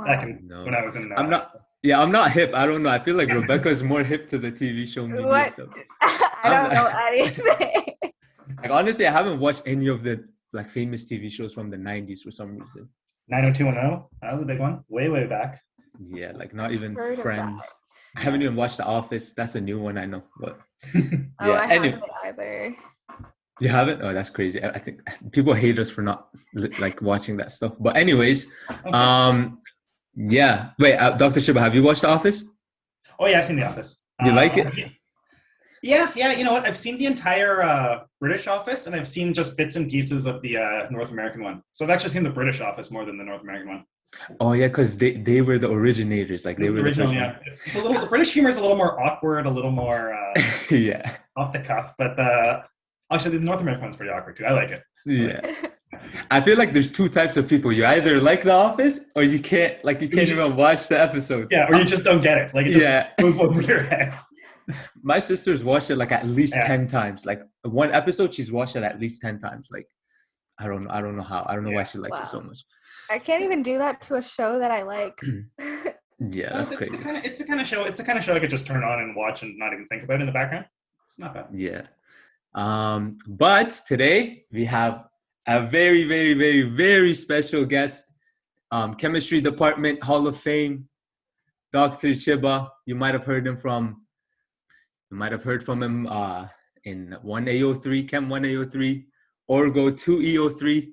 back Wow. in when No, I was in. I'm not. Yeah, I'm not hip. I don't know. I feel like Rebecca's more hip to the TV show media What? stuff. I I'm don't know anything. like honestly, I haven't watched any of the like famous TV shows from the '90s for some reason. 90210. That was a big one, way back. Yeah, like not even Heard of Friends. that. I haven't even watched The Office. That's a new one I know. But Oh, yeah, I anyway, haven't either. you haven't? Oh, that's crazy. I think people hate us for not like watching that stuff. But anyways, Okay. yeah. Wait, Dr. Chiba, have you watched The Office? Oh yeah, I've seen The Office. You like it? Yeah. You know what? I've seen the entire British Office, and I've seen just bits and pieces of the North American one. So I've actually seen the British Office more than the North American one. Oh yeah, because they were the originators. Like they The were the original, first yeah. It's a little. The British humor is a little more awkward, a little more one. Yeah. off the cuff. But actually, the North American one's pretty awkward too. I like it. Yeah. I feel like there's two types of people. You either like The Office or you can't even watch the episodes. Yeah, or you just don't get it. Like it just Yeah. goes over your head. My sister's watched it like at least 10 times. Like one episode, she's watched it at least 10 times. Like I don't know how. I don't know why she likes it so much. I can't even do that to a show that I like. Yeah, that's crazy. It's the kind of show. It's the kind of show I could just turn on and watch and not even think about it in the background. It's not bad. Yeah. But today we have a very, very, very, very special guest. Chemistry Department Hall of Fame, Dr. Chiba. You might have heard from him in 1A03, Chem 1A03, Orgo 2E03,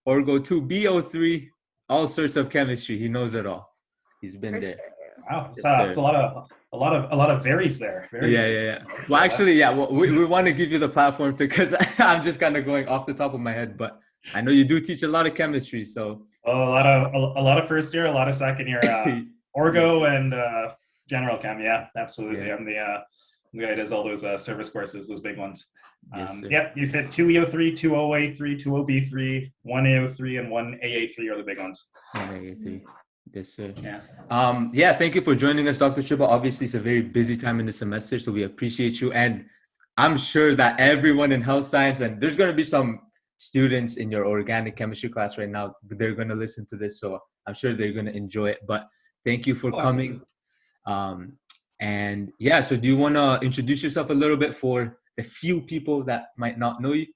Orgo 2B03, all sorts of chemistry. He knows it all. He's been there. Wow, it's Yes, a lot of varies there. Yeah. Well, actually, yeah. Well, we want to give you the platform because I'm just kind of going off the top of my head, but I know you do teach a lot of chemistry, so a lot of first year, a lot of second year, Orgo and General Chem. Yeah, absolutely. Yeah. I'm the guy who does all those service courses, those big ones. Yes, sir. Yeah, you said 2E03, 2OA3, 2OB3, 1A03, and 1AA3 are the big ones. 1A3. Yes, sir. Yeah. Yeah, thank you for joining us, Dr. Chiba. Obviously, it's a very busy time in the semester, so we appreciate you. And I'm sure that everyone in health science, and there's going to be some students in your organic chemistry class right now, they're going to listen to this, so I'm sure they're going to enjoy it. But thank you for coming. And yeah, so do you want to introduce yourself a little bit for the few people that might not know you?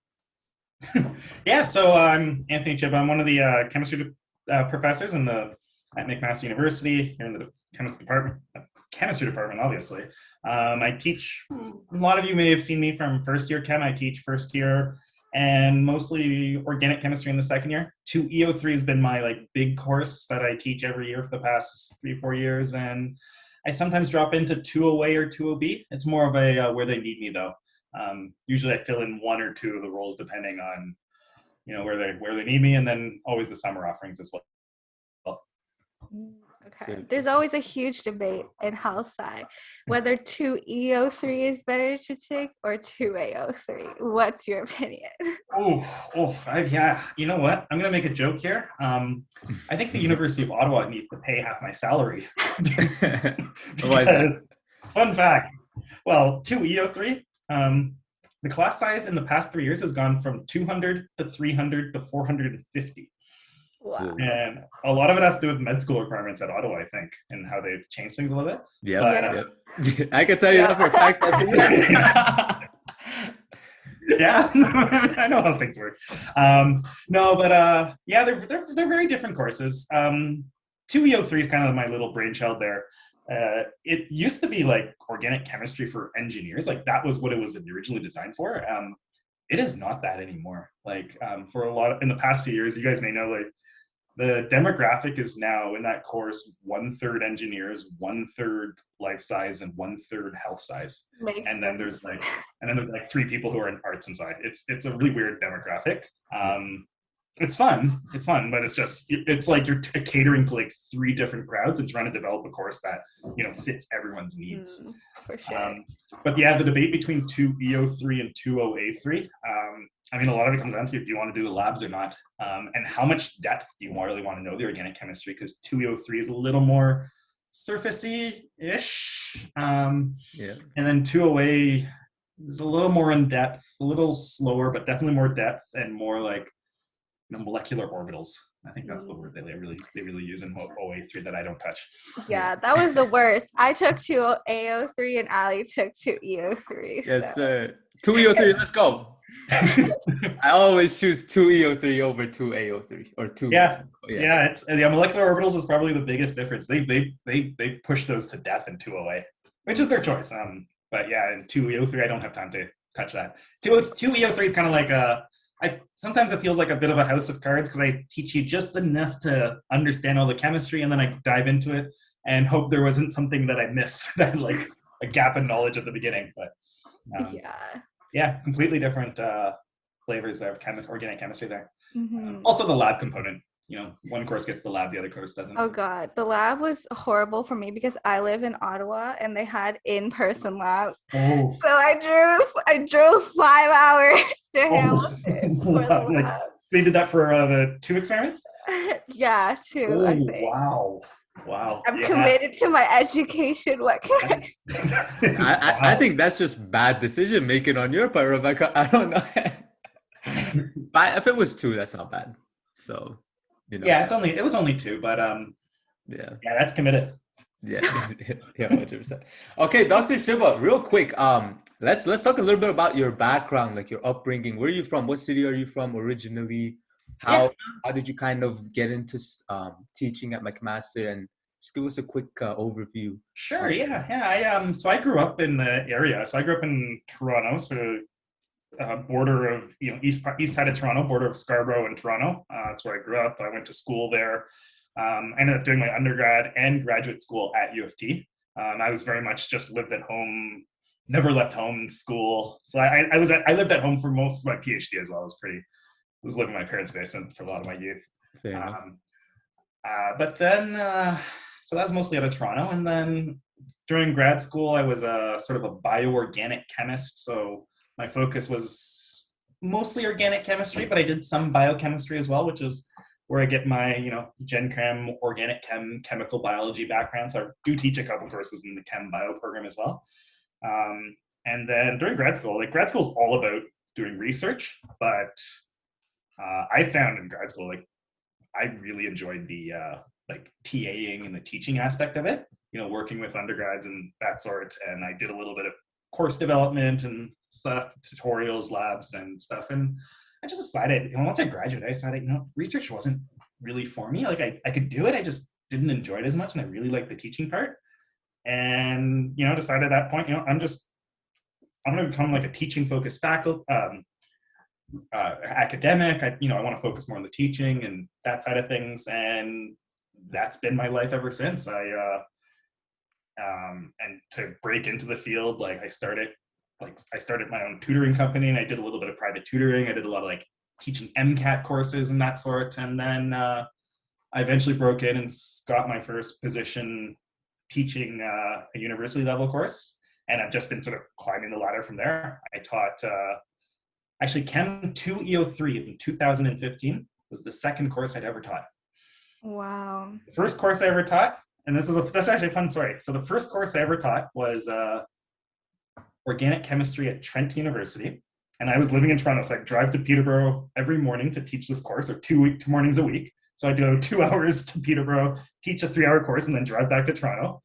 Yeah, so I'm Anthony Chibba. I'm one of the chemistry professors at McMaster University here in the chemistry department, obviously. I teach, a lot of you may have seen me from first year chem. I teach first year and mostly organic chemistry in the second year. 2E03 has been my big course that I teach every year for the past 3-4 years. And I sometimes drop into 2OA or 2OB. It's more of a where they need me though. Usually I fill in one or two of the roles depending on, where they need me, and then always the summer offerings as well. Okay. So, there's always a huge debate in health sci whether 2E03 is better to take or 2A03. What's your opinion? Yeah. You know what? I'm gonna make a joke here. I think the University of Ottawa needs to pay half my salary. Why is that? Fun fact. Well, 2E03. The class size in the past 3 years has gone from 200 to 300 to 450. Wow. And a lot of it has to do with med school requirements at Ottawa, I think, and how they've changed things a little bit. Yeah. I can tell you that for a fact. Yeah, I know how things work. Yeah, they're very different courses. 2E03 is kind of my little brainchild there. It used to be organic chemistry for engineers. That was what it was originally designed for. It is not that anymore. For a lot in the past few years, you guys may know, the demographic is now in that course 1/3 engineers, 1/3 life science, and 1/3 health science. And then there's 3 people who are in arts inside. It's a really weird demographic. It's fun, but it's like you're catering to 3 different crowds and trying to develop a course that fits everyone's needs. For sure. But yeah, the debate between 2E03 and 2OA3. A lot of it comes down to, do you want to do the labs or not, and how much depth do you really want to know the organic chemistry? Because 2E03 is a little more surfacey-ish, and then 2OA is a little more in depth, a little slower, but definitely more depth and more molecular orbitals. I think that's the word that they really use in OA3 that I don't touch. Yeah, that was the worst. I took 2 AO3 and Ali took 2 EO3. Yes, So. sir. 2 EO3, let's go. I always choose 2 EO3 over 2 AO3 or 2. Yeah. It's molecular orbitals is probably the biggest difference. They push those to death in 2OA, which is their choice. But yeah, in 2 EO3, I don't have time to touch that. 2 EO3 is kind of like sometimes it feels like a bit of a house of cards because I teach you just enough to understand all the chemistry, and then I dive into it and hope there wasn't something that I missed, that like a gap in knowledge at the beginning. But yeah, completely different flavors of organic chemistry there. Also the lab component. One course gets the lab, the other course doesn't. Oh God, the lab was horrible for me because I live in Ottawa and they had in-person labs. Oh. So I drove 5 hours to Hamilton for the lab. They did that for the 2 experiments? Yeah, 2, I think. Wow. I'm committed to my education. What can I think that's just bad decision making on your part, Rebecca. I don't know. But if it was 2, that's not bad. So, Yeah, it was only 2, but yeah, that's committed. Yeah, 100%. Okay, Dr. Chiba, real quick, let's talk a little bit about your background, like your upbringing. Where are you from? What city are you from originally? How did you kind of get into teaching at McMaster? And just give us a quick overview. Sure. Yeah. So I grew up in the area. So I grew up in Toronto, sort of border of east side of Toronto, border of Scarborough and Toronto. That's where I grew up. I went to school there. I ended up doing my undergrad and graduate school at U of T. I was very much just lived at home, never left home in school. So I lived at home for most of my PhD as well. I was living in my parents' basement for a lot of my youth. But then, so that was mostly out of Toronto. And then during grad school, I was sort of a bioorganic chemist. So my focus was mostly organic chemistry, but I did some biochemistry as well, which is where I get my, Gen Chem, organic chem, chemical biology background. So I do teach a couple courses in the Chem Bio program as well. And then during grad school is all about doing research, but I found in grad school, I really enjoyed the TAing and the teaching aspect of it, working with undergrads and that sort. And I did a little bit of course development and stuff, tutorials, labs and stuff. And I just decided, once I graduated, I decided, research wasn't really for me. I could do it. I just didn't enjoy it as much. And I really liked the teaching part. And, decided at that point, I'm going to become a teaching focused faculty, academic. I want to focus more on the teaching and that side of things. And that's been my life ever since. And to break into the field, I started my own tutoring company, and I did a little bit of private tutoring. I did a lot of teaching MCAT courses and that sort. And then I eventually broke in and got my first position teaching a university level course. And I've just been sort of climbing the ladder from there. I taught actually Chem 2 EO3 in 2015 was the second course I'd ever taught. Wow. The first course I ever taught, and that's actually a fun story. So the first course I ever taught was organic chemistry at Trent University. And I was living in Toronto, so I'd drive to Peterborough every morning to teach this course, or 2 mornings a week. So I do 2 hours to Peterborough, teach a 3-hour course, and then drive back to Toronto.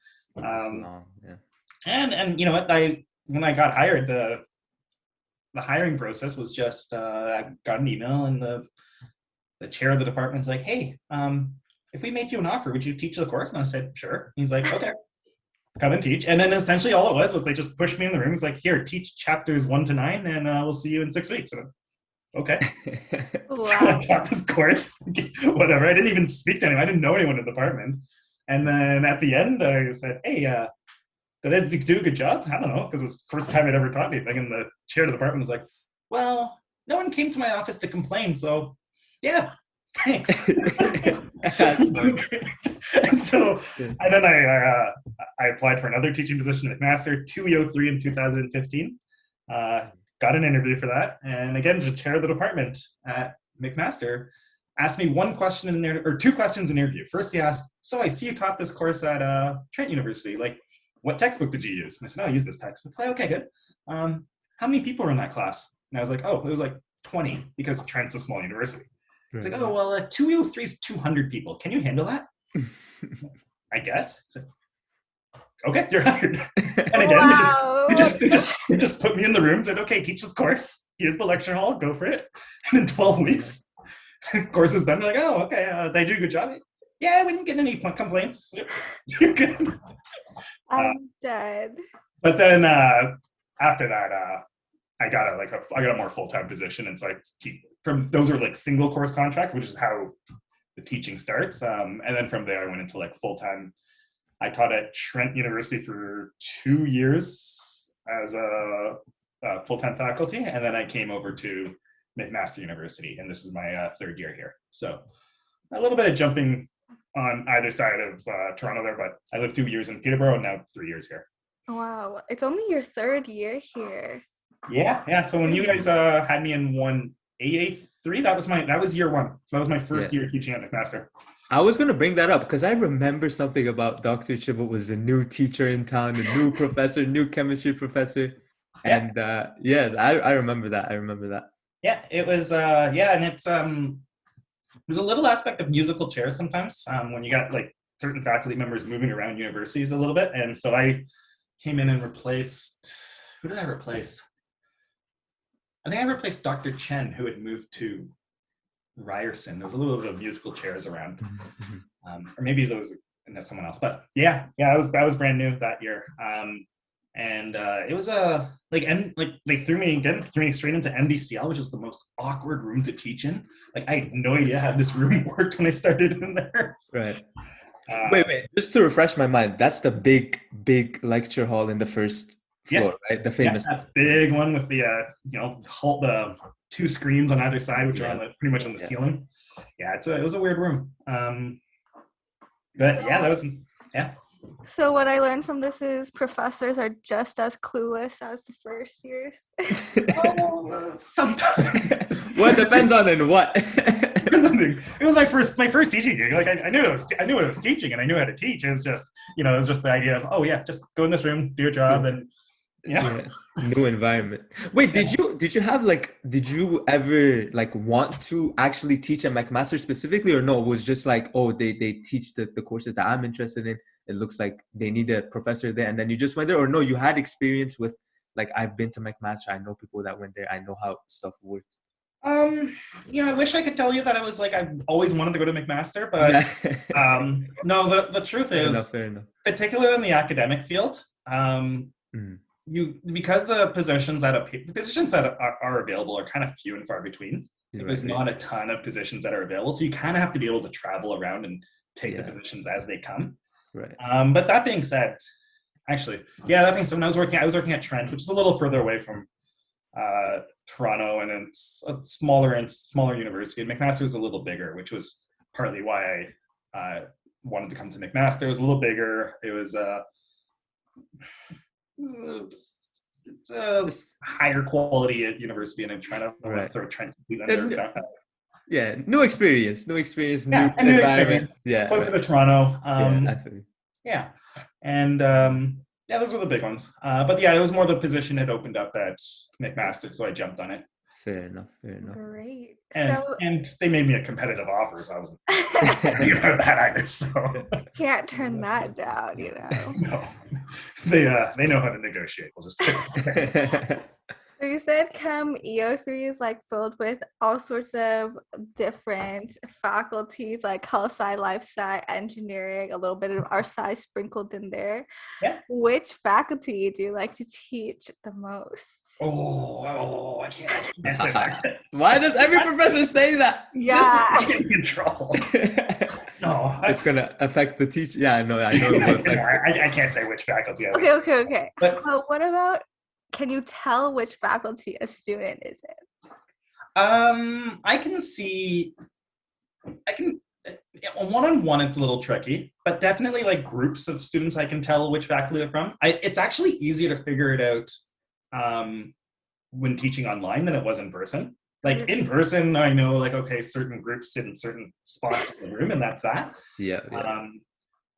And you know what? When I got hired, the hiring process was just I got an email, and the chair of the department's like, "Hey, if we made you an offer, would you teach the course?" And I said, "Sure." He's like, "Okay, come and teach." And then essentially all it was they just pushed me in the room. It's like, "Here, teach chapters 1 to 9, and we'll see you in 6 weeks." And okay. Wow. So I got this course, whatever. I didn't even speak to anyone. I didn't know anyone in the department. And then at the end, I said, "Hey, did I do a good job?" I don't know, because it's the first time I'd ever taught anything. And the chair of the department was like, "Well, no one came to my office to complain, so yeah, thanks." And so, and then I applied for another teaching position at McMaster, 2E03 in 2015. Got an interview for that, and again, the chair of the department at McMaster asked me 2 questions in the interview. First, he asked, "So I see you taught this course at Trent University. What textbook did you use?" And I said, "No, I used this textbook." He's like, "Okay, good. How many people were in that class?" And I was like, "Oh, it was 20, because Trent's a small university." It's like, oh, well, 203 is 200 people. Can you handle that? I guess. It's like, okay, you're hired. And again, Wow. they just put me in the room, said, okay, teach this course. Here's the lecture hall, go for it. And in 12 weeks, the course is done. They're like, oh, okay, did I do a good job? Yeah, we didn't get any complaints. You're good. I'm dead. But then after that, I got a more full-time position, and so those are like single course contracts, which is how the teaching starts. And then from there, I went into like full-time. I taught at Trent University for 2 years as a full-time faculty, and then I came over to McMaster University, and this is my third year here. So a little bit of jumping on either side of Toronto there, but I lived 2 years in Peterborough and now 3 years here. Wow. It's only your third year here. Yeah. So when you guys had me in one AA3, that was year one. So that was my first year teaching at McMaster. I was going to bring that up because I remember something about Dr. Chiba was a new teacher in town, a new professor, new chemistry professor. And I remember that. Yeah, it was, and there's a little aspect of musical chairs sometimes when you got like certain faculty members moving around universities a little bit. And so I came in and replaced, who did I replace? I think I replaced Dr. Chen, who had moved to Ryerson. There was a little bit of musical chairs around, or maybe there was someone else. But I was brand new that year, and it was they threw me straight into MDCL, which is the most awkward room to teach in. Like I had no idea how this room worked when I started in there. Right. Wait, just to refresh my mind, that's the big lecture hall in the first floor, right? The famous that big one with the the two screens on either side, which are pretty much on the ceiling. Yeah, it was a weird room. That was So what I learned from this is professors are just as clueless as the first years. Sometimes. Well, it depends on in what. It was my first teaching gig. Like I knew what I was teaching, and I knew how to teach. It was just the idea of just go in this room, do your job, and new environment. Wait, did you ever want to actually teach at McMaster specifically, or no? It was just like, oh, they teach the courses that I'm interested in. It looks like they need a professor there, and then you just went there, or no? You had experience with I've been to McMaster. I know people that went there. I know how stuff works. I wish I could tell you that I was I've always wanted to go to McMaster, but no. The truth is, fair enough. Particularly in the academic field, because the positions that are available are kind of few and far between. There's not a ton of positions that are available, so you kind of have to be able to travel around and take the positions as they come. Right. But that being said, when I was working at Trent, which is a little further away from Toronto, and it's a smaller university. And McMaster is a little bigger, which was partly why I wanted to come to McMaster. It was a little bigger. It was it's a higher quality university, and I'm trying to throw Trent under. New experience, new environment. Closer to Toronto. And those were the big ones. But it was more the position had opened up at McMaster, so I jumped on it. Fair enough. Great. And they made me a competitive offer, so I wasn't thinking about that either. So can't turn that down, No, they know how to negotiate. We'll just. So you said Chem EO3 is filled with all sorts of different faculties, like health sci, life sci, engineering, a little bit of our sci sprinkled in there. Yeah. Which faculty do you like to teach the most? Oh, I can't say that. Why does every professor say that? Yeah. This is getting in trouble. No, it's gonna affect the teacher. Yeah, I know. I can't say which faculty. Okay. But what about? Can you tell which faculty a student is in? I can one-on-one it's a little tricky, but definitely groups of students I can tell which faculty they're from. It's actually easier to figure it out when teaching online than it was in person. In person, I know certain groups sit in certain spots in the room, and that's that. Yeah.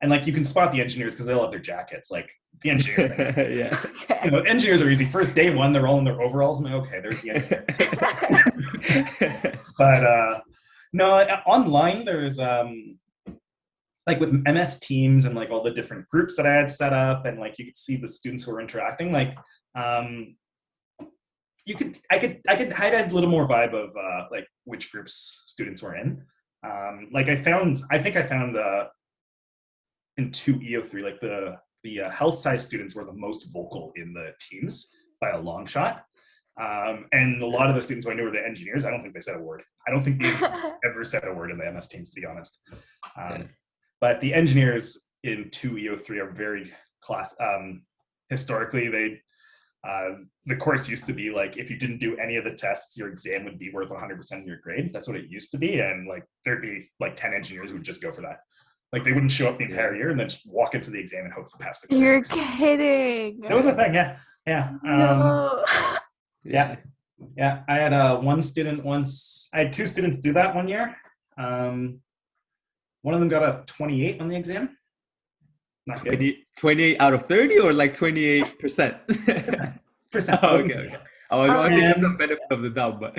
And you can spot the engineers because they all have their jackets. The engineers. Engineers are easy. First day one, they're all in their overalls. I'm okay, there's the engineers. But No, online there's like with MS Teams and like all the different groups that I had set up, and like you could see the students who were interacting. Like I could hide a little more vibe of like which groups students were in. Like I think I found in 2EO3 like the health science students were the most vocal in the teams by a long shot. And a lot of the students who I knew were the engineers. I don't think they said a word. I don't think they ever said a word in the MS teams, to be honest. But the engineers in 2EO3 are very historically, the course used to be like, if you didn't do any of the tests, your exam would be worth 100% of your grade. That's what it used to be. And like, there'd be like 10 engineers who would just go for that. Like they wouldn't show up the entire year and then just walk into the exam and hope to pass the course. You're kidding. It was a thing, yeah. No. Yeah. I had one student once. I had two students do that one year. One of them got a 28 on the exam. Not good. 28 out of 30 or like 28%? Percent. Oh, okay. I was want to give the benefit of the doubt, but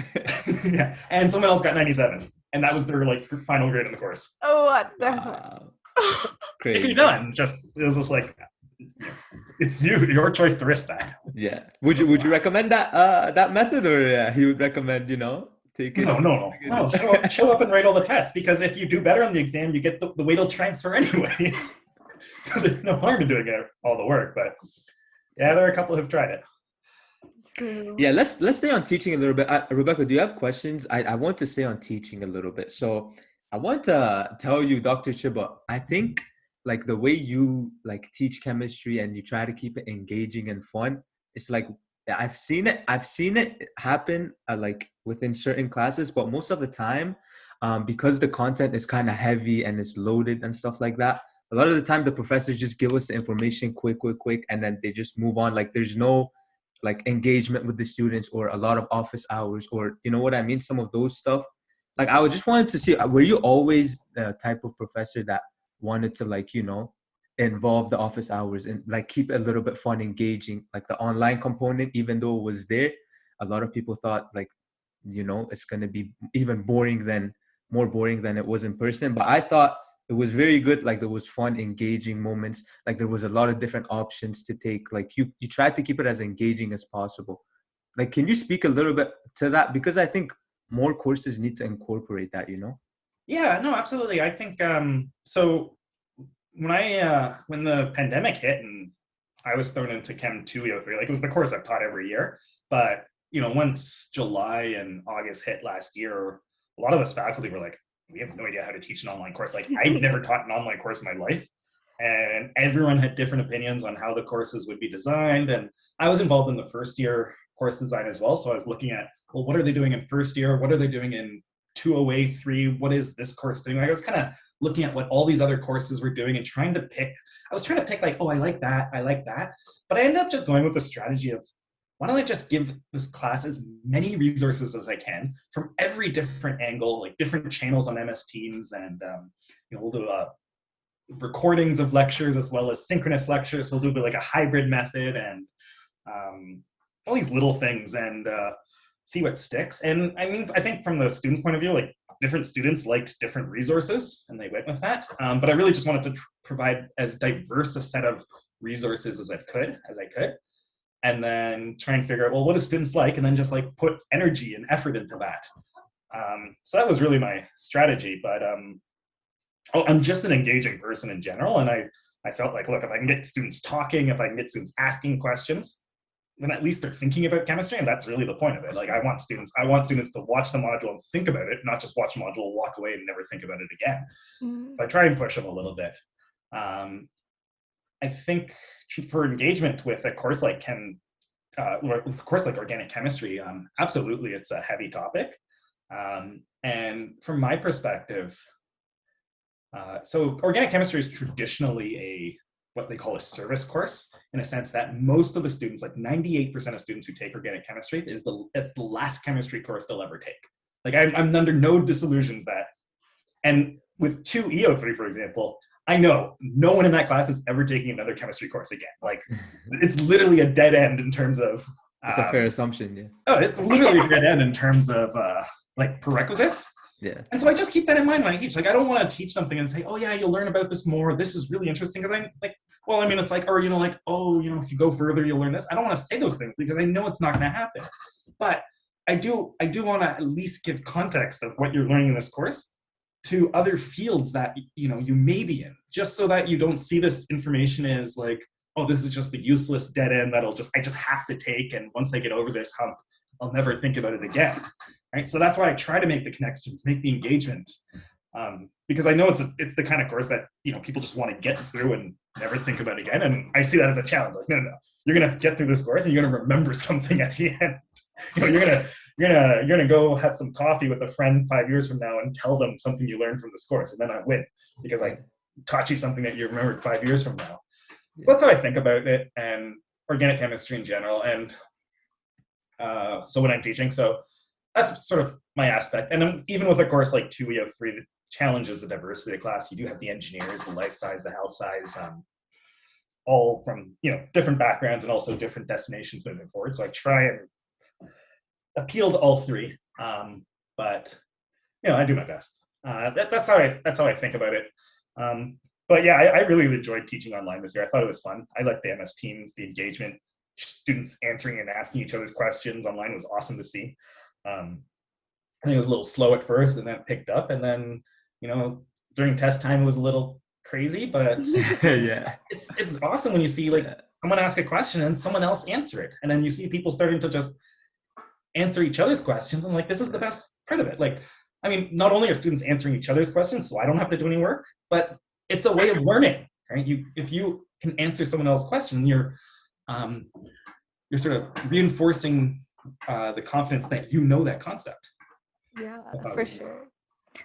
yeah. And someone else got 97, and that was their like final grade in the course. Oh, what the? Crazy. It could be done. It was just like, it's your choice to risk that. Yeah. Would you recommend that method, or he would recommend take it? No. Show up and write all the tests, because if you do better on the exam, you get the weight will transfer anyways. So there's no harm in doing all the work. But yeah, there are a couple who've tried it. Yeah, let's stay on teaching a little bit. Rebecca, do you have questions? I want to stay on teaching a little bit. So I want to tell you, Dr. Chiba, I think like the way you like teach chemistry and you try to keep it engaging and fun, it's like I've seen it happen like within certain classes, but most of the time, because the content is kind of heavy and it's loaded and stuff like that, a lot of the time the professors just give us the information quick, and then they just move on. Like there's no like engagement with the students or a lot of office hours, or you know what I mean, some of those stuff. Like I would just wanted to see, were you always the type of professor that wanted to like involve the office hours and like keep it a little bit fun, engaging, like the online component, even though it was there? A lot of people thought like it's going to be even more boring than it was in person, but I thought it was very good. Like there was fun, engaging moments. Like there was a lot of different options to take. Like you tried to keep it as engaging as possible. Like, can you speak a little bit to that? Because I think more courses need to incorporate that, Yeah, no, absolutely. I think, so when the pandemic hit and I was thrown into Chem 203, like it was the course I've taught every year, but once July and August hit last year, a lot of us faculty were like, we have no idea how to teach an online course. Like I've never taught an online course in my life. And everyone had different opinions on how the courses would be designed. And I was involved in the first year course design as well. So I was looking at, well, what are they doing in first year? What are they doing in 203? What is this course doing? I was kind of looking at what all these other courses were doing and trying to pick like, oh, I like that. But I ended up just going with the strategy of, why don't I just give this class as many resources as I can from every different angle, like different channels on MS Teams, and we'll do recordings of lectures as well as synchronous lectures. We'll do like a hybrid method and all these little things, and see what sticks. And I mean, I think from the student's point of view, like different students liked different resources and they went with that. But I really just wanted to provide as diverse a set of resources as I could. And then try and figure out, well, what do students like? And then just like put energy and effort into that. So that was really my strategy. But I'm just an engaging person in general. And I felt like, look, if I can get students talking, if I can get students asking questions, then at least they're thinking about chemistry. And that's really the point of it. Like I want students to watch the module and think about it, not just watch the module, walk away and never think about it again. But I try and push them a little bit. I think for engagement with a course like organic chemistry, absolutely, it's a heavy topic. And from my perspective, so organic chemistry is traditionally what they call a service course, in a sense that most of the students, like 98% of students who take organic chemistry, it's the last chemistry course they'll ever take. Like I'm under no disillusions that, and with 2EO3, for example, I know no one in that class is ever taking another chemistry course again. Like it's literally a dead end in terms of. It's a fair assumption, yeah. Oh, it's literally a dead end in terms of like prerequisites. Yeah. And so I just keep that in mind when I teach. Like, I don't want to teach something and say, oh yeah, you'll learn about this more. This is really interesting. Because I'm like, well, I mean, it's like, or, you know, like, oh, you know, if you go further, you'll learn this. I don't want to say those things because I know it's not going to happen. But I do want to at least give context of what you're learning in this course to other fields that, you know, you may be in, just so that you don't see this information as like, oh, this is just a useless dead end that I just have to take. And once I get over this hump, I'll never think about it again. Right. So that's why I try to make the connections, make the engagement, because I know it's the kind of course that, you know, people just want to get through and never think about again. And I see that as a challenge. Like, no, you're going to get through this course and you're going to remember something at the end. You know, you're gonna go have some coffee with a friend 5 years from now and tell them something you learned from this course, and then I win because I taught you something that you remembered 5 years from now. So that's how I think about it, and organic chemistry in general. And so when I'm teaching, so that's sort of my aspect. And then even with a course like 2E03, the challenge is the diversity of the class. You do have the engineers, the life science, the health science, all from, you know, different backgrounds and also different destinations moving forward. So I try and appeal to all three, but you know, I do my best. That's how I think about it. But yeah, I really enjoyed teaching online this year. I thought it was fun. I liked the MS Teams, the engagement, students answering and asking each other's questions online was awesome to see. I think it was a little slow at first, and then it picked up, and then, you know, during test time it was a little crazy, but Yeah, it's awesome when you see like someone ask a question and someone else answer it, and then you see people starting to just answer each other's questions. I'm like, this is the best part of it. Like, I mean, not only are students answering each other's questions, so I don't have to do any work, but it's a way of learning, right? If you can answer someone else's question, you're sort of reinforcing the confidence that you know that concept. Yeah, for sure.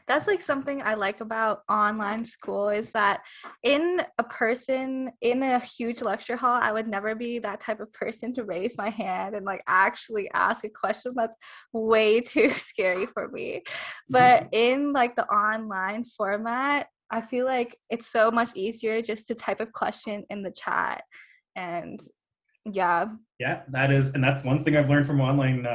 That's like something I like about online school is that in a huge lecture hall, I would never be that type of person to raise my hand and like actually ask a question. That's way too scary for me. But in like the online format, I feel like it's so much easier just to type a question in the chat. And yeah, that's one thing I've learned from online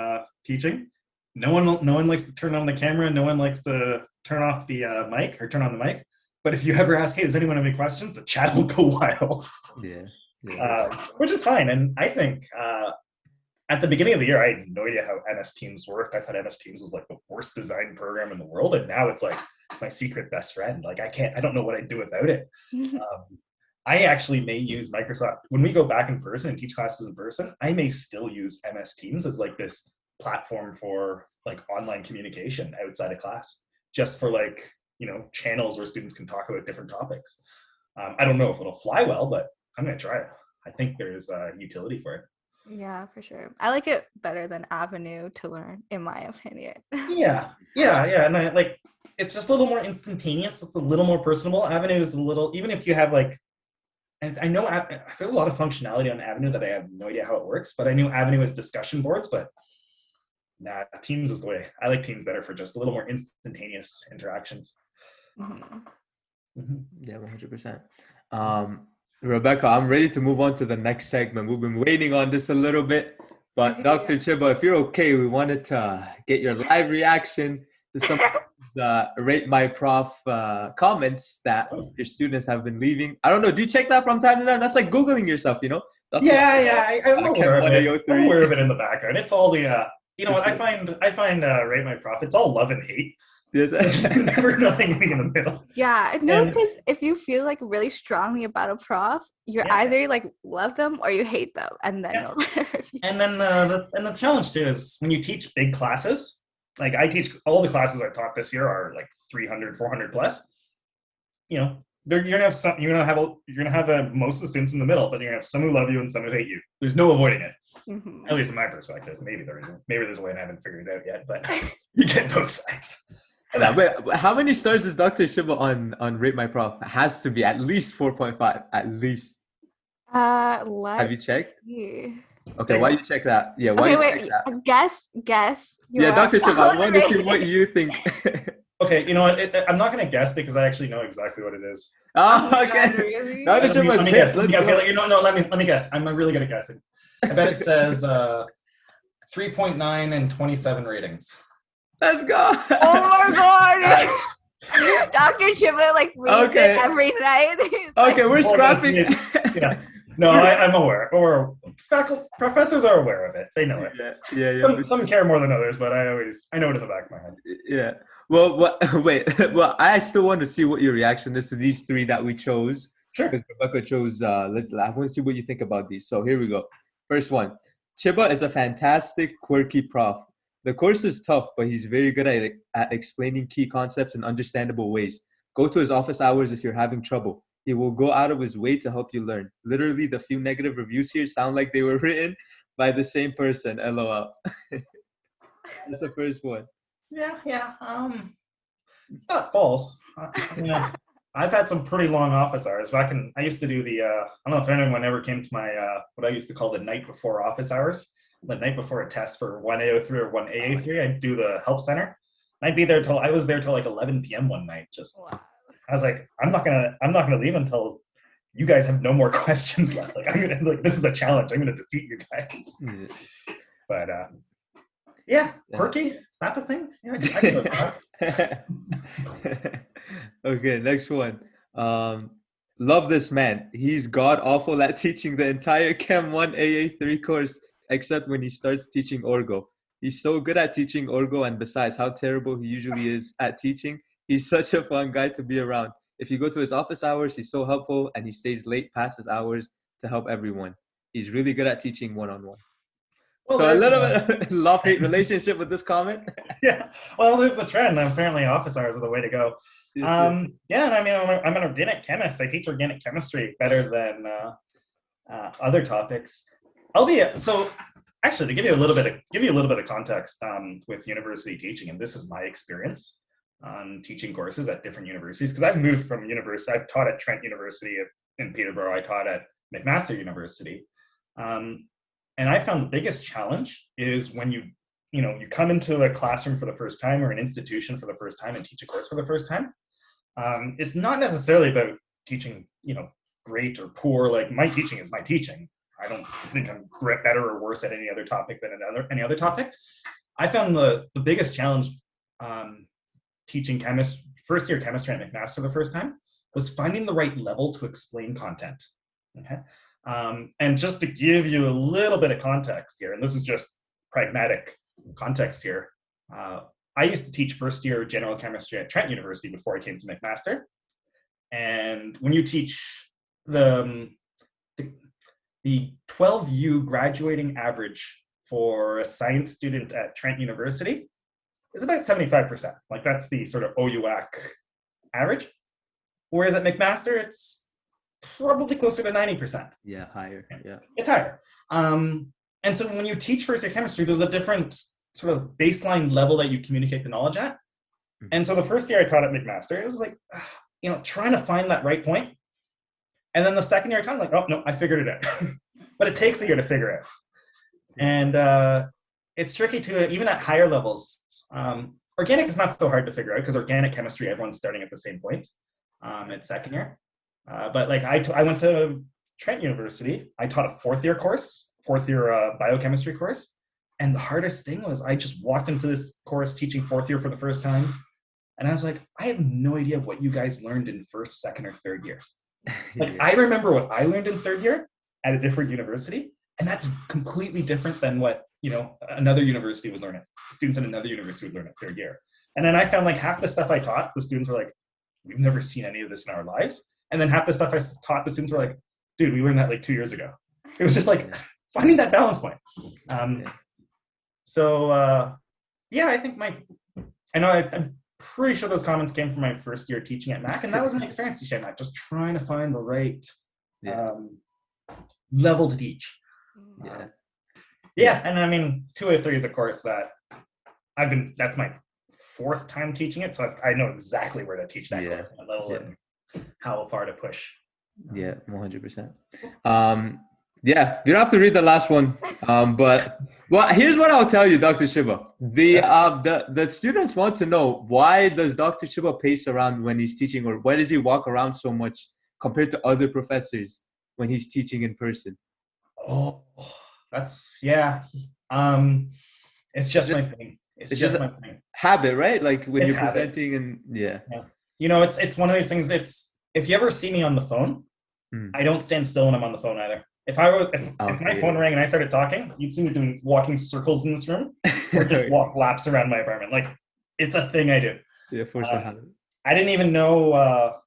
teaching. No one likes to turn on the camera. No one likes to turn off the mic or turn on the mic. But if you ever ask, hey, does anyone have any questions? The chat will go wild. Yeah. Which is fine. And I think at the beginning of the year, I had no idea how MS Teams worked. I thought MS Teams was like the worst design program in the world. And now it's like my secret best friend. Like I don't know what I'd do without it. I actually may use Microsoft. When we go back in person and teach classes in person, I may still use MS Teams as like this platform for like online communication outside of class, just for like, you know, channels where students can talk about different topics. I don't know if it'll fly well, but I'm going to try it. I think there's utility for it. Yeah, for sure. I like it better than Avenue to learn, in my opinion. Yeah. And I like, it's just a little more instantaneous. It's a little more personable. Avenue is a little, even if you have like, and I know there's a lot of functionality on Avenue that I have no idea how it works, but I knew Avenue has discussion boards, but nah, Teams is the way. I like Teams better for just a little more instantaneous interactions. Yeah, 100%. Rebecca, I'm ready to move on to the next segment. We've been waiting on this a little bit, but Dr. Chiba, if you're okay, we wanted to get your live reaction to some of the Rate My Prof comments that your students have been leaving. I don't know, do you check that from time to time? That's like Googling yourself, you know? I'm aware of it. I'm aware of it in the background. It's all the, you know what, I find Rate My Prof, it's all love and hate. Yes. Never nothing in the middle. Yeah, no, because if you feel like really strongly about a prof, you're either like love them or you hate them, and then and then the challenge too is when you teach big classes, like I teach, all the classes I taught this year are like 300, 400 plus. You know, you're gonna have some, you're gonna have most of the students in the middle, but you're gonna have some who love you and some who hate you. There's no avoiding it. At least in my perspective. Maybe there isn't. Maybe there's a way and I haven't figured it out yet, but you get both sides. Wait, how many stars is Dr. Chiba on Rate My Prof? It has to be at least 4.5, at least. Have you checked? Okay, why you check that? Yeah, why you check that? Guess. Yeah, Dr. Chiba, I want to see what you think. Okay, you know what? I'm not going to guess because I actually know exactly what it is. Oh, okay. Really? Dr. Chiba's hits. Let me guess. I'm really good at guessing. I bet it says 3.9 and 27 ratings. Let's go. Oh my god. Dr. Chiba like reads Okay. it every night. He's Okay, like, we're Oh, that's scrapping. me. Yeah. No, I'm aware. Or professors are aware of it. They know it. Yeah. Some care more than others, but I know it in the back of my head. Yeah. Well, wait. Well, I still want to see what your reaction is to these three that we chose. Sure. Because Rebecca chose. I want to see what you think about these. So here we go. First one. Chiba is a fantastic, quirky prof. The course is tough, but he's very good at explaining key concepts in understandable ways. Go to his office hours if you're having trouble. He will go out of his way to help you learn. Literally, the few negative reviews here sound like they were written by the same person. LOL. That's the first one. Yeah. It's not false. I've had some pretty long office hours. I used to do the, I don't know if anyone ever came to my, what I used to call the night before office hours. The night before a test for 1A03 or 1AA3, I'd do the help center. I'd be there I was there till like 11 p.m. one night. wow. I was like, I'm not gonna leave until you guys have no more questions left. Like, this is a challenge. I'm gonna defeat you guys. But yeah, quirky. Is that the thing? Yeah, I can go with that. Okay, next one. Love this man. He's god awful at teaching the entire Chem 1 AA3 course, except when he starts teaching Orgo. He's so good at teaching Orgo, and besides how terrible he usually is at teaching, he's such a fun guy to be around. If you go to his office hours, he's so helpful, and he stays late past his hours to help everyone. He's really good at teaching one-on-one. Well, So a little bit of love-hate relationship with this comment. Yeah. Well, there's the trend. Apparently, office hours are the way to go. Yeah, and I mean, I'm an organic chemist. I teach organic chemistry better than other topics. So. Actually, to give you a little bit of context with university teaching, and this is my experience on teaching courses at different universities, because I've moved from university. I've taught at Trent University in Peterborough. I taught at McMaster University, and I found the biggest challenge is when you come into a classroom for the first time or an institution for the first time and teach a course for the first time. It's not necessarily about teaching, great or poor. Like, my teaching is my teaching. I don't think I'm better or worse at any other topic than any other topic. I found the biggest challenge teaching first year chemistry at McMaster the first time was finding the right level to explain content. Okay, and just to give you a little bit of context here, and this is just pragmatic context here. I used to teach first year general chemistry at Trent University before I came to McMaster, and when you teach the 12U graduating average for a science student at Trent University is about 75%. Like, that's the sort of OUAC average. Whereas at McMaster, it's probably closer to 90%. Yeah, higher. Yeah. It's higher. And so when you teach first year chemistry, there's a different sort of baseline level that you communicate the knowledge at. And so the first year I taught at McMaster, it was like, trying to find that right point. And then the second year I taught, I'm like, oh, no, I figured it out. But it takes a year to figure it out. And it's tricky to, even at higher levels. Organic is not so hard to figure out because organic chemistry, everyone's starting at the same point at second year. But like I went to Trent University. I taught a fourth year biochemistry course. And the hardest thing was I just walked into this course teaching fourth year for the first time. And I was like, I have no idea what you guys learned in first, second, or third year. Like, I remember what I learned in third year at a different university, and that's completely different than what another university would learn at. Students in another university would learn at third year. And then I found like half the stuff I taught, the students were like, we've never seen any of this in our lives. And then half the stuff I taught, the students were like, dude, we learned that like 2 years ago. It was just like finding that balance point. So I think I'm pretty sure those comments came from my first year teaching at Mac, and that was my experience teaching at Mac, just trying to find the right level to teach. And I mean, 203 is a course that that's my fourth time teaching it, so I know exactly where to teach that course, level and how far to push. 100%. You don't have to read the last one. But here's what I'll tell you, Dr. Chiba. The students want to know, why does Dr. Chiba pace around when he's teaching, or why does he walk around so much compared to other professors when he's teaching in person? Oh, that's it's just my thing. It's It's just just my thing. habit, right? Like when It's you're habit. presenting and yeah. Yeah. It's one of those things. It's if you ever see me on the phone, Mm. I don't stand still when I'm on the phone either. If my Okay. phone rang and I started talking, you'd see me doing walking circles in this room, or just walk laps around my apartment. Like it's a thing I do. Yeah, force a habit. I didn't even know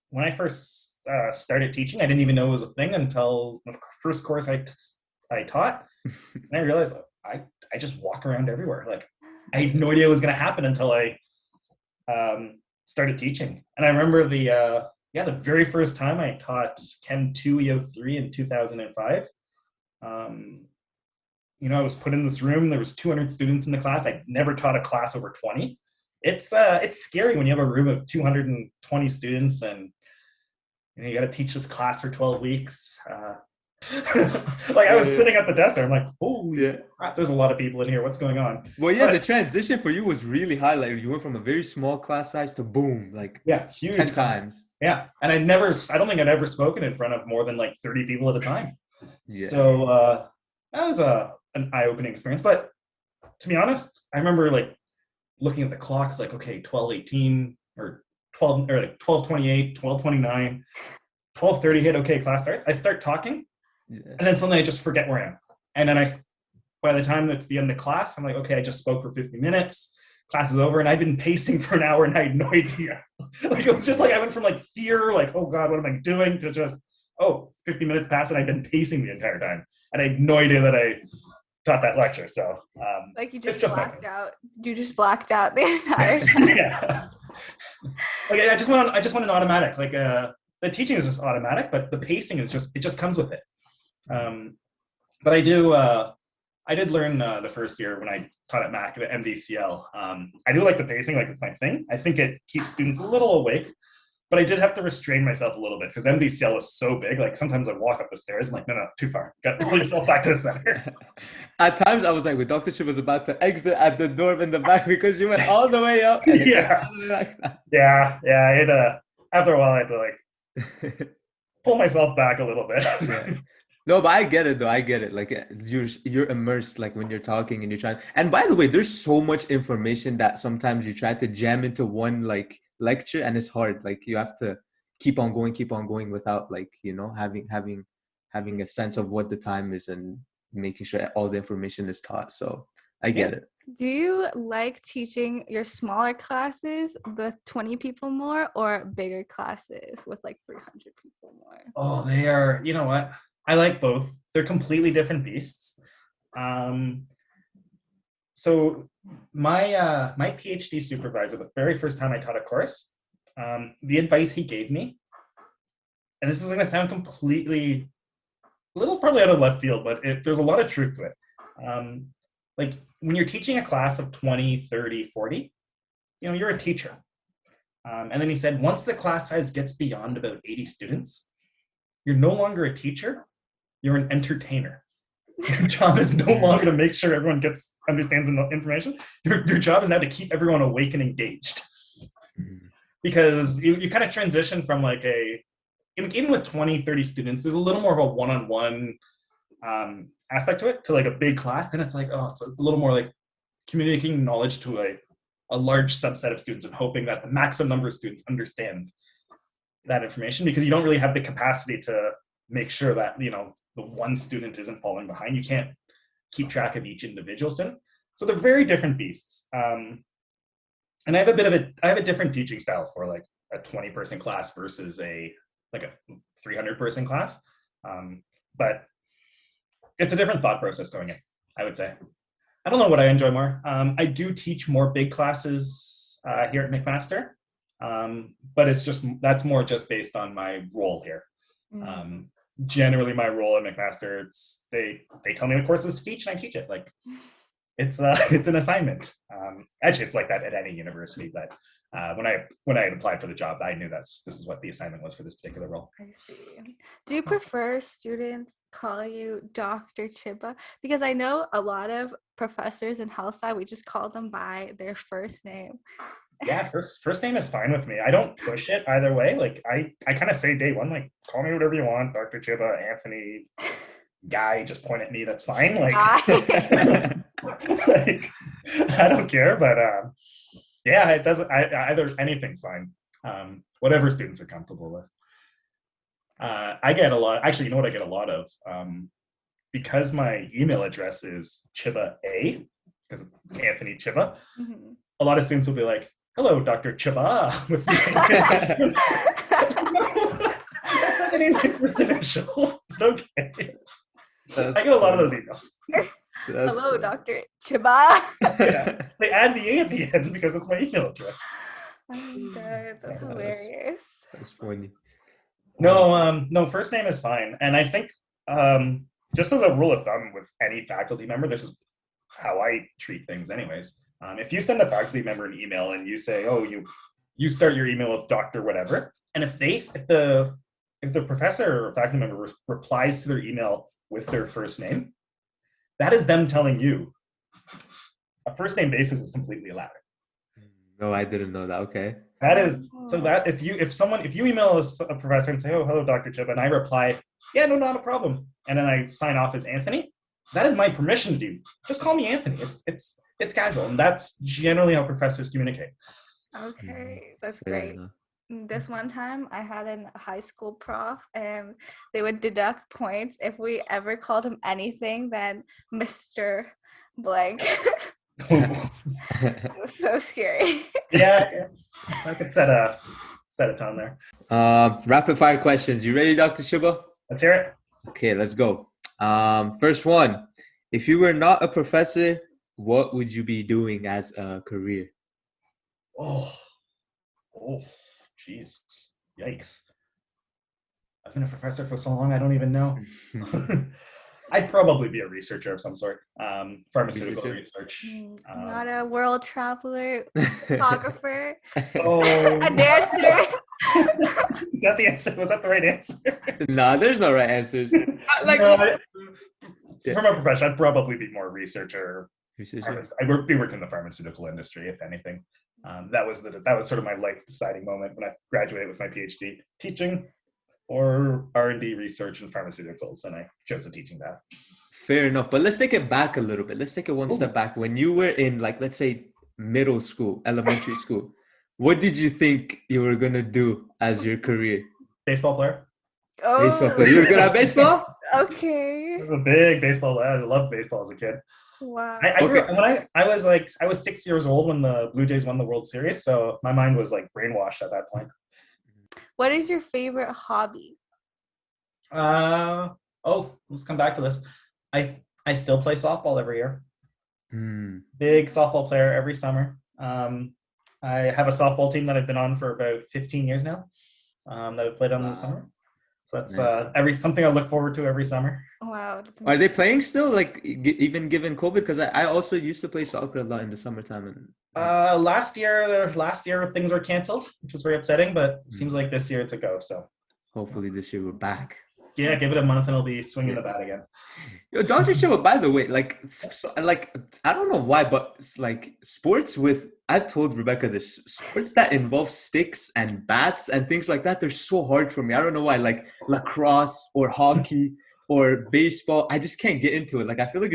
when I first started teaching. I didn't even know it was a thing until the first course I taught, and I realized I just walk around everywhere. Like I had no idea what was going to happen until I started teaching. And I remember the very first time I taught Chem 2 EO3 in 2005. I was put in this room. There was 200 students in the class. I never taught a class over 20. It's scary when you have a room of 220 students and you got to teach this class for 12 weeks. I was sitting at the desk there. I'm like, holy crap, there's a lot of people in here. What's going on? Well, yeah, the transition for you was really high. Like you went from a very small class size to boom, like huge 10 times. Yeah. And I don't think I'd ever spoken in front of more than like 30 people at a time. Yeah. So that was an eye-opening experience. But to be honest, I remember like looking at the clocks, like, okay, 12:18 or 12 or like 12:28, 12:29, 12:30 hit. Okay, class starts. I start talking, and then suddenly I just forget where I am. And then by the time it's the end of class, I'm like, okay, I just spoke for 50 minutes. Class is over, and I've been pacing for an hour, and I had no idea. Like it was just like I went from like fear, like, oh God, what am I doing, to just 50 minutes passed, and I've been pacing the entire time, and I had no idea that I taught that lecture. So like you just blacked out. You just blacked out the entire time. Yeah. Like I just went an automatic. Like the teaching is just automatic, but the pacing is it just comes with it. But I did learn the first year when I taught at Mac, the MDCL. I do like the pacing, like it's my thing. I think it keeps students a little awake, but I did have to restrain myself a little bit because MDCL was so big. Like sometimes I walk up the stairs, I'm like, no, too far. Got to pull yourself back to the center. At times I was like, when Dr. Chiba was about to exit at the door in the back because you went all the way up. And yeah. After a while, I had to like pull myself back a little bit. Yeah. No, but I get it though. I get it. Like you're immersed, like when you're talking and you're trying. And by the way, there's so much information that sometimes you try to jam into one like lecture, and it's hard. Like you have to keep on going without like having a sense of what the time is and making sure all the information is taught. So I get it. Do you like teaching your smaller classes with 20 people more, or bigger classes with like 300 people more? Oh, they are. You know what? I like both. They're completely different beasts. So my PhD supervisor, the very first time I taught a course, the advice he gave me, and this is going to sound completely, a little probably out of left field, but there's a lot of truth to it. Like when you're teaching a class of 20, 30, 40, you're a teacher. And then he said, once the class size gets beyond about 80 students, you're no longer a teacher, you're an entertainer. Your job is no longer to make sure everyone understands the information. Your job is now to keep everyone awake and engaged. Because you kind of transition from like even with 20, 30 students, there's a little more of a one-on-one aspect to it, to like a big class. Then it's like, it's a little more like communicating knowledge to a large subset of students and hoping that the maximum number of students understand that information, because you don't really have the capacity to make sure that, the one student isn't falling behind. You can't keep track of each individual student. So they're very different beasts. And I have a different teaching style for like a 20-person class versus a 300-person class. But it's a different thought process going in, I would say. I don't know what I enjoy more. I do teach more big classes here at McMaster, but that's more just based on my role here. Generally, my role at McMaster, they tell me the courses to teach, and I teach it. Like it's an assignment. Actually, it's like that at any university. But when I applied for the job, I knew this is what the assignment was for this particular role. I see. Do you prefer students call you Dr. Chiba? Because I know a lot of professors in health sci, we just call them by their first name. Yeah, first name is fine with me. I don't push it either way. Like I kind of say day one, like, call me whatever you want, Dr. Chiba, Anthony, Guy, just point at me, that's fine. Like Like, I don't care, but yeah, it doesn't. Either anything's fine. Whatever students are comfortable with. I get a lot. Actually, you know what I get a lot of? Because my email address is Chiba A, because Anthony Chiba. Mhm. A lot of students will be like, "Hello, Dr. Chiba." With that's not an easy first initial. Okay. I get a lot of those emails. Hello, funny. Dr. Chiba. Yeah. They add the A at the end because it's my email address. I'm dead. That's Yeah, hilarious. That's funny. No, first name is fine. And I think just as a rule of thumb with any faculty member, this is how I treat things anyways. If you send a faculty member an email and you say, oh, you start your email with Dr. whatever, and if the professor or faculty member replies to their email with their first name, that is them telling you a first name basis is completely allowed. No, I didn't know that. Okay. That is so that if you email a professor and say, oh, hello, Dr. Chibba, and I reply, yeah, no, not a problem, and then I sign off as Anthony, that is my permission to do. Just call me Anthony. It's casual, and that's generally how professors communicate. Okay, that's Fair great. enough. This one time I had a high school prof and they would deduct points if we ever called him anything than Mr. Blank. It was so scary. Yeah, I could set a tone there. Rapid fire questions. You ready, Dr. Chiba? Let's hear it. Okay, let's go. First one. If you were not a professor, what would you be doing as a career? Oh, jeez, yikes! I've been a professor for so long, I don't even know. I'd probably be a researcher of some sort, pharmaceutical research. Not a world traveler, photographer, Oh, a dancer. Is that the answer? Was that the right answer? Nah, there's no right answers. Like, No, from a profession, I'd probably be more researcher. I would be working in the pharmaceutical industry, if anything. That was sort of my life deciding moment when I graduated with my PhD, teaching or R&D research in pharmaceuticals, and I chose a teaching path. Fair enough, but let's take it back a little bit. Let's take it one step back. When you were in, like, let's say middle school, elementary school, what did you think you were gonna do as your career? Baseball player. Oh, Baseball player. You were good at baseball? okay. I was a big baseball player. I loved baseball as a kid. Wow. I was 6 years old when the Blue Jays won the World Series, so my mind was like brainwashed at that point. What is your favorite hobby? Let's come back to this. I still play softball every year. Big softball player every summer. I have a softball team that I've been on for about 15 years now. That I've played on in the summer. So that's Nice. something I look forward to every summer. Wow. Are they playing still, like, even given COVID? Because I also used to play soccer a lot in the summertime. And Last year things were canceled, which was very upsetting, but it seems like this year it's a go. So hopefully this year we're back. yeah, give it a month and I'll be swinging the bat again. Yo, Dr. Chiba, by the way, like I don't know why, but it's like sports with, I've told Rebecca this, sports that involve sticks and bats and things like that, they're so hard for me. I don't know why, like lacrosse or hockey or baseball, I just can't get into it. Like, I feel like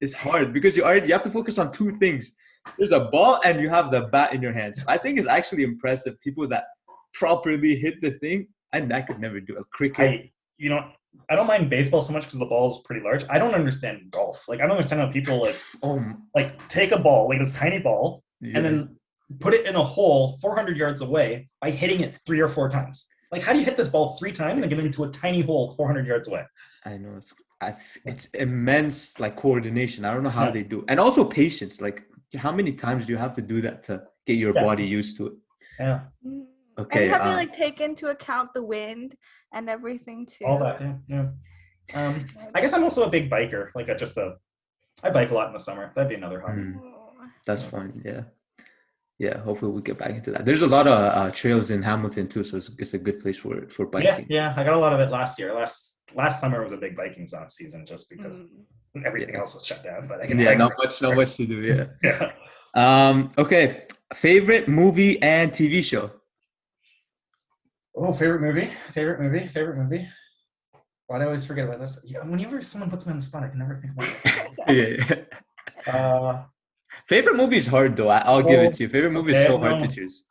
it's hard because you have to focus on two things. There's a ball and you have the bat in your hand. So I think it's actually impressive, people that properly hit the thing, and I could never do it. Cricket. I don't mind baseball so much because the ball's pretty large. I don't understand golf. Like, I don't understand how people take a ball, like this tiny ball, and then put it in a hole 400 yards away by hitting it 3 or 4 times. Like, how do you hit this ball 3 times and get it into a tiny hole 400 yards away? I know it's immense, like, coordination. I don't know how they do, and also patience. Like, how many times do you have to do that to get your body used to it? Yeah. Okay. And you have to like take into account the wind and everything too. All that, yeah. I guess I'm also a big biker. Like, I bike a lot in the summer. That'd be another hobby. That's fun. Yeah. Hopefully we get back into that. There's a lot of trails in Hamilton too, so it's a good place for biking. Yeah. I got a lot of it last year. Last summer was a big biking season, just because everything else was shut down. But not much to do. Yeah. Okay. Favorite movie and TV show. Oh, favorite movie. Why do I always forget about this? Yeah, whenever someone puts me on the spot, I can never think about it. Uh, Favorite movie is hard though. I'll give it oh, to you. Favorite movie is okay, so hard to no, choose.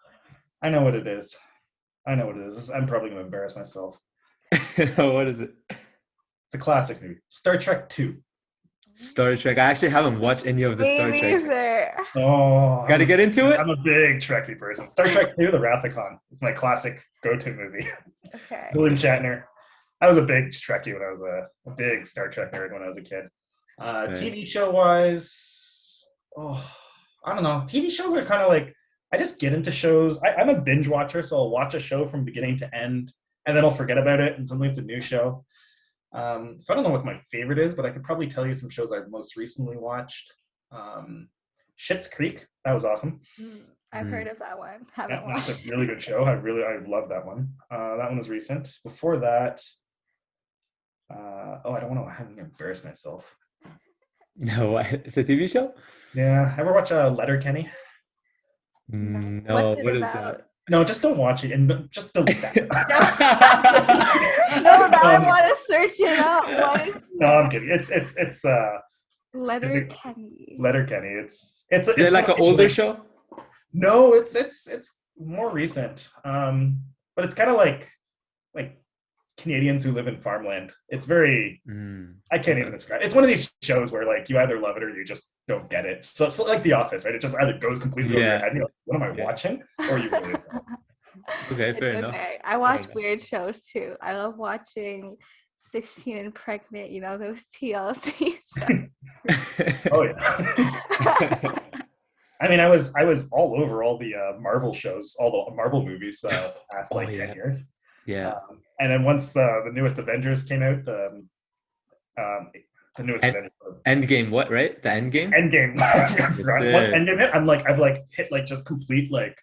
I know what it is. I know what it is. I'm probably going to embarrass myself. What is it? It's a classic movie. Star Trek 2. Star Trek. I actually haven't watched any of the Me Star Treks. neither. Oh, Got to get into it. I'm a big Trekkie person. Star Trek 2, The Wrath of Khan. It's my classic go-to movie. Okay. William Shatner. I was a big Trekkie when I was a big Star Trek nerd when I was a kid. Right. TV show-wise, I don't know. TV shows are kind of like, I just get into shows. I'm a binge watcher, so I'll watch a show from beginning to end, and then I'll forget about it, and suddenly it's a new show. So I don't know what my favorite is, but I could probably tell you some shows I've most recently watched. Schitt's Creek, that was awesome. I've heard of that one. Yeah, Haven't that's watched. a really good show. I love that one. That one was recent. Before that, I don't want to embarrass myself. No, it's a TV show? Yeah, ever watch Letterkenny? No, What's it what is about? that? No, just don't watch it and just delete that. No, now I want to search it up. What is No, I'm kidding. It's Letterkenny. Letterkenny. It's Is it like an older show? No, it's more recent. But it's kind of like Canadians who live in farmland. It's very I can't even describe it. It's one of these shows where like you either love it or you just don't get it. So it's like The Office, right? It just either goes completely over your head. You're like, what am I watching? Or you really don't. Okay, fair It's enough. okay. I watch weird shows too. I love watching 16 and Pregnant, those TLC shows. Oh yeah. I mean, I was all over all the Marvel shows, all the Marvel movies past 10 years. Yeah. And then once the newest Avengers came out, the newest Avengers. Endgame, what, right? The Endgame? Endgame. Endgame. I've hit just complete I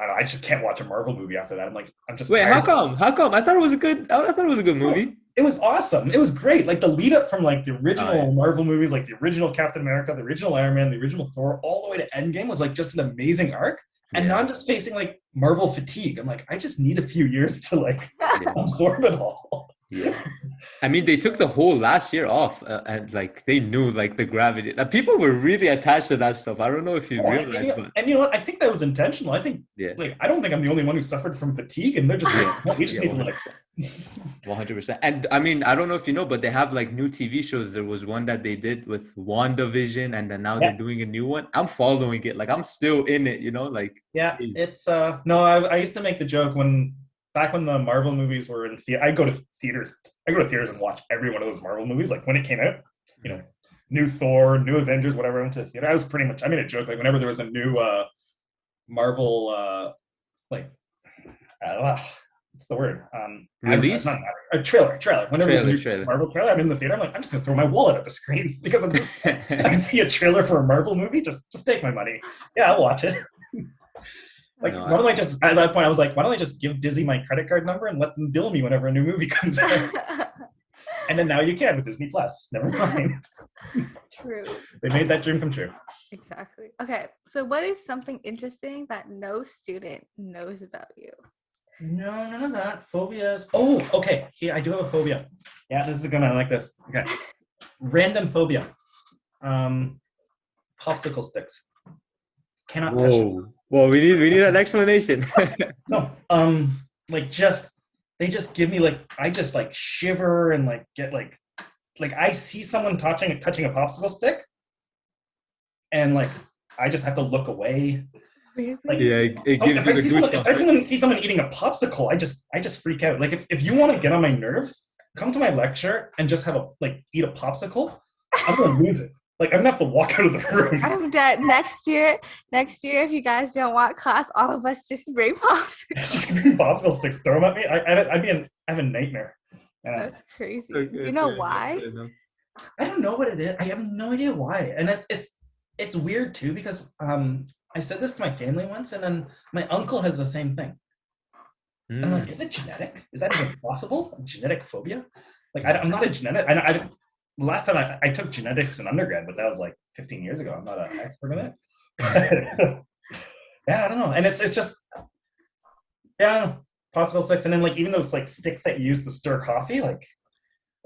don't know, I just can't watch a Marvel movie after that. I'm just Wait, tired. how come? How come? I thought it was a good movie. It was awesome. It was great. Like the lead up from the original Marvel movies, like the original Captain America, the original Iron Man, the original Thor, all the way to Endgame was just an amazing arc. And now I'm just facing Marvel fatigue. I'm I just need a few years to absorb it all. Yeah. I mean, they took the whole last year off and they knew the gravity. People were really attached to that stuff. I don't know if you realized, and you know what? I think that was intentional. I think I don't think I'm the only one who suffered from fatigue, and they're just we just need to 100%. And I mean, I don't know if you know, but they have new TV shows. There was one that they did with WandaVision, and then now they're doing a new one. I'm following it. I'm still in it, it's no, I used to make the joke back when the Marvel movies were in theater. I go to theaters and watch every one of those Marvel movies when it came out. New Thor, new Avengers, whatever. I went to the theater. I made a joke whenever there was a new Marvel what's the word? Release? A trailer. Whenever there's a new trailer. Marvel trailer, I'm in the theater. I'm just gonna throw my wallet at the screen because I see a trailer for a Marvel movie. Just take my money. Yeah, I'll watch it. Why don't I just, at that point, I was like, why don't I just give Disney my credit card number and let them bill me whenever a new movie comes out? And then now you can with Disney Plus. Never mind. True. They made that dream come true. Exactly. Okay, so what is something interesting that no student knows about you? No, none of that. Phobias. Oh, okay. Here, I do have a phobia. Yeah, this is gonna like this. Okay. Random phobia. Popsicle sticks. Cannot touch them. Whoa, we need an explanation. No, they just give me I just shiver and get I see someone touching a popsicle stick, and I just have to look away. Really? It gives you the goosebumps. If I see someone eating a popsicle, I just freak out. If you want to get on my nerves, come to my lecture and just have eat a popsicle. I'm gonna lose it. I'm gonna have to walk out of the room. I'm dead. Next year, if you guys don't want class, all of us just bring popsicles. Just bring popsicle sticks, throw them at me. I have a nightmare. That's crazy. You know why? I don't know what it is. I have no idea why. And it's weird too because I said this to my family once, and then my uncle has the same thing. I'm like, is it genetic? Is that even possible? A genetic phobia? I'm not a genetic. The last time I took genetics in undergrad, but that was 15 years ago. I'm not an expert in it. Yeah, I don't know. And it's just, popsicle sticks. And then even those sticks that you use to stir coffee, I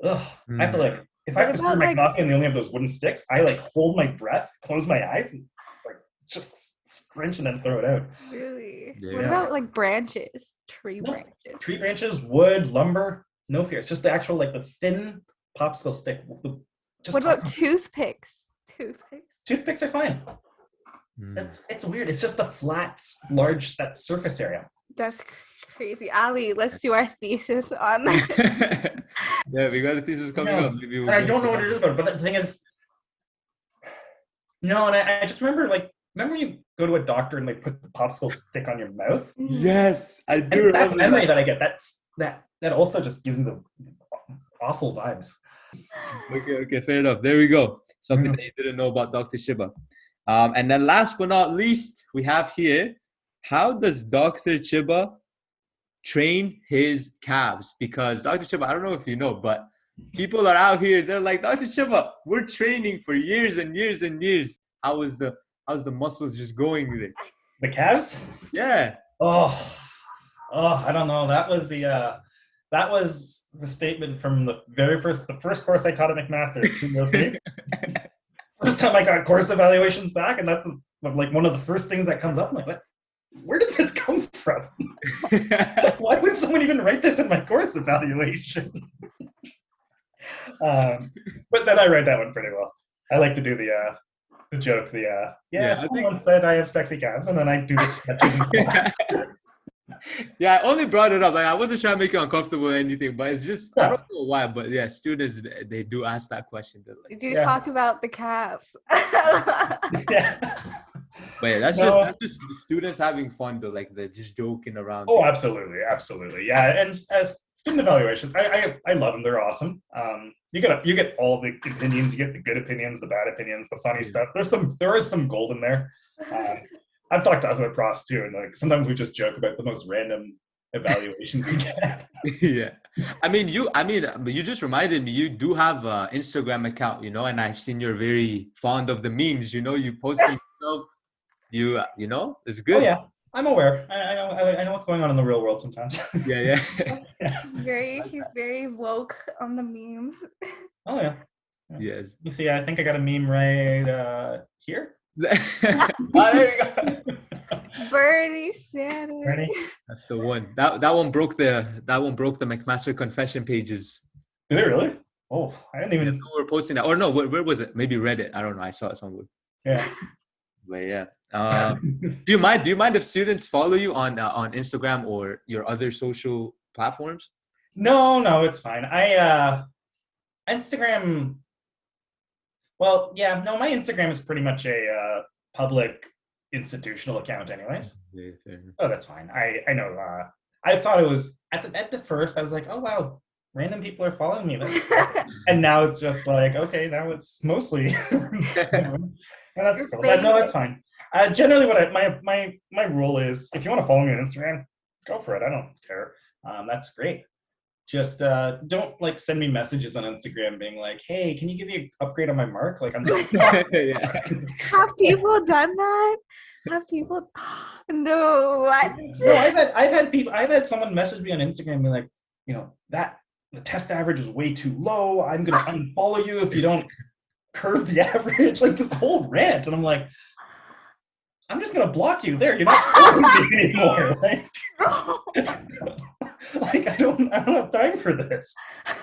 have to if I What have to stir about my like coffee and they only have those wooden sticks, I like hold my breath, close my eyes, and like just scrunch and then throw it out. really? Yeah. What about like branches? Tree No, branches. tree branches, wood, lumber, no fear. It's just the actual like the thin popsicle stick. Just What about toothpicks? Toothpicks. toothpicks are fine. It's weird. It's just the flat, large that surface area. That's crazy. Ali, let's do our thesis on that. Yeah, we got a thesis coming No, up. Maybe we'll and I go don't know for what it that. is about it, but the thing is, no, and I just remember like remember when you go to a doctor and they put the popsicle stick on your mouth? Yes, I do And that remember memory that. that I get, that also just gives me the awful vibes. Okay, fair enough. There we go. Something Mhm. that you didn't know about Dr. Chiba. And then last but not least, we have here, how does Dr. Chiba train his calves? Because Dr. Chiba, I don't know if you know, but people are out here, they're like, Dr. Chiba, we're training for years and years and years. How's the muscles just going there? The calves? Yeah. Oh, I don't know. That was the statement from the first course I taught at McMaster, 203. First time I got course evaluations back, and that's like one of the first things that comes up. I'm like, what? Where did this come from? Why would someone even write this in my course evaluation? But then I write that one pretty well. I like to do the joke. Yeah, I Someone said I have sexy calves, and then I do the sketches in class. Yeah, I only brought it up. Like, I wasn't trying to make you uncomfortable or anything, but it's just, I Yeah. don't know why, but yeah, students, they do ask that question. They're like, We do Yeah. talk about the calves. Yeah. but yeah, that's No. just the students having fun, though. Like, they're just joking around. Oh, absolutely. Yeah, and as student evaluations, I love them. They're awesome. You get all the opinions. You get the good opinions, the bad opinions, the funny stuff. There is some gold in there. I've talked to other profs too, and like sometimes we just joke about the most random evaluations we get. Yeah. You just reminded me, you do have an Instagram account, and I've seen you're very fond of the memes, you posting stuff, it's Oh good. yeah, I'm aware. I know what's going on in the real world sometimes. Yeah. He's very woke on the memes. Oh yeah. Yes. You see, I think I got a meme right here. Oh, there you go. Bernie Sanders. Ready? That's the one. That one broke the McMaster confession pages. Did it really? Oh, I didn't Yeah, even. people were posting that. Or no, where was it? Maybe Reddit. I don't know. I saw it somewhere. Yeah. But yeah. Do you mind if students follow you on Instagram or your other social platforms? No, it's fine. Instagram. Well, yeah, no, my Instagram is pretty much a public institutional account, anyways. Yeah, fair enough. Oh, that's fine. I know. I thought it was at the first. I was like, oh wow, random people are following me. And now it's just like, okay, now it's mostly. And that's cool. But no, that's fine. Generally, what my rule is, if you want to follow me on Instagram, go for it. I don't care. That's great. Just don't like send me messages on Instagram being like, hey, can you give me an upgrade on my mark? Like I'm Yeah. Have people done that? Have people? No. What? No, I've had someone message me on Instagram being like, that the test average is way too low. I'm gonna unfollow you if you don't curve the average. Like this whole rant, and I'm like, I'm just gonna block you there. You're not following me anymore. Like I don't have time for this.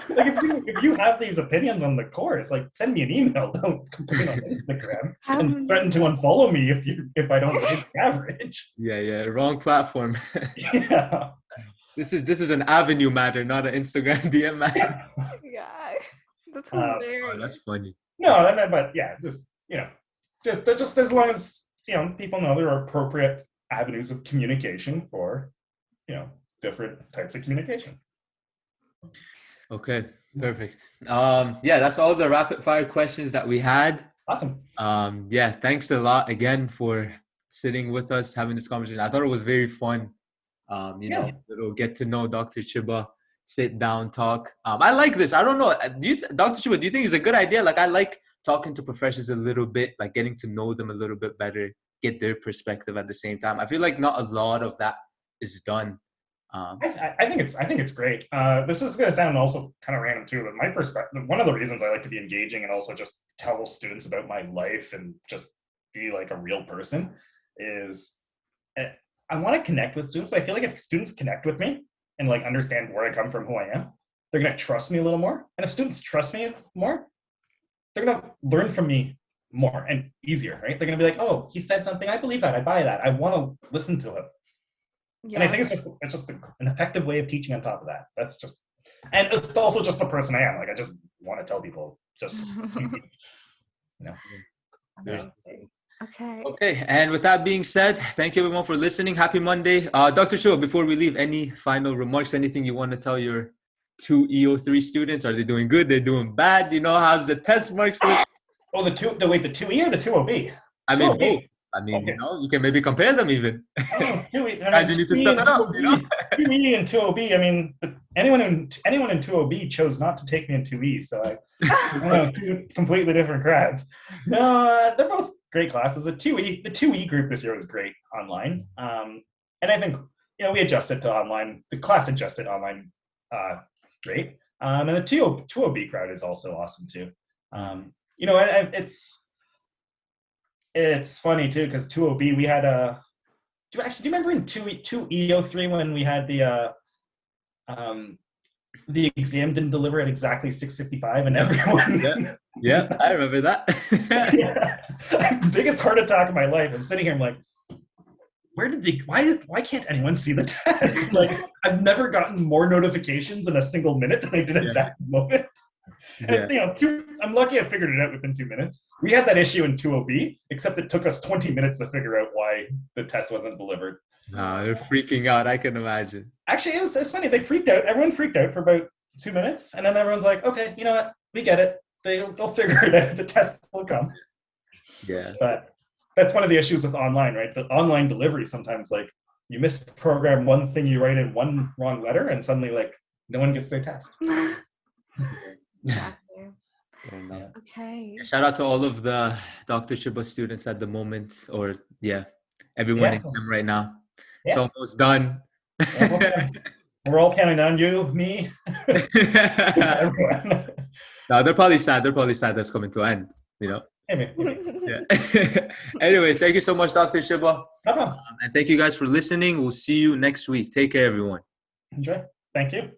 Like if you have these opinions on the course, like send me an email. Don't complain on Instagram and threaten to unfollow me if I don't hit the average. Yeah. Wrong platform. Yeah. This is an Avenue matter, not an Instagram DM matter. Yeah. That's hilarious. Oh, that's funny. No, but yeah, just as long as people know there are appropriate avenues of communication for different types of communication. Okay, perfect. Yeah, that's all the rapid fire questions that we had. Awesome. Yeah, thanks a lot again for sitting with us, having this conversation. I thought it was very fun. Little get to know Dr. Chiba, sit down, talk. I like this. I don't know. Dr. Chiba, do you think it's a good idea? Like, I like talking to professors a little bit, like getting to know them a little bit better, get their perspective at the same time. I feel like not a lot of that is done I think it's great. This is going to sound also kind of random too, but my perspective, one of the reasons I like to be engaging and also just tell students about my life and just be like a real person is I want to connect with students, but I feel like if students connect with me and like understand where I come from, who I am, they're going to trust me a little more. And if students trust me more, they're going to learn from me more and easier, right? They're going to be like, oh, he said something. I believe that. I buy that. I want to listen to him. Yeah. And I think it's just an effective way of teaching on top of that. That's just, and it's also just the person I am. Like, I just want to tell people just, you know. Okay. Okay. And with that being said, thank you everyone for chiba Happy Monday. Dr. Chiba, before we leave, any final remarks, anything you want to tell your 2 EO3 students? Are they doing good? They're doing bad? You know, how's the test marks look? Oh, the 2E or the 2OB? I mean, both. I mean, okay. You know, you can maybe compare them even. Oh, 2E. Guys, you need to step it up. You know? 2E and 2OB. I mean, anyone in 2OB chose not to take me in 2E, so two completely different crowds. No, they're both great classes. The 2E group this year was great online, and I think we adjusted to online. The class adjusted online great, and the 2OB crowd is also awesome too. It's funny too because 2OB we had do you remember in 2EO3 when we had the exam didn't deliver at exactly 6:55 and everyone yeah I remember that. Biggest heart attack of my life. I'm sitting here, I'm like, why can't anyone see the test? Like, I've never gotten more notifications in a single minute than I did at that moment. And I'm lucky I figured it out within 2 minutes. We had that issue in 2OB, except it took us 20 minutes to figure out why the test wasn't delivered. They're freaking out, I can imagine. Actually, it's funny. They freaked out. Everyone freaked out for about 2 minutes, and then everyone's like, okay, you know what? We get it. They'll figure it out. The test will come. Yeah. But that's one of the issues with online, right? The online delivery, sometimes, like, you misprogram one thing, you write in one wrong letter, and suddenly, like, no one gets their test. Exactly. Okay. Shout out to all of the Dr. Chiba students at the moment, or everyone in them right now. It's almost done. We're all counting on you, me, everyone. No, they're probably sad. That's coming to an end, you know? Anyways, thank you so much, Dr. Chiba. And thank you guys for listening. We'll see you next week. Take care, everyone. Enjoy. Thank you.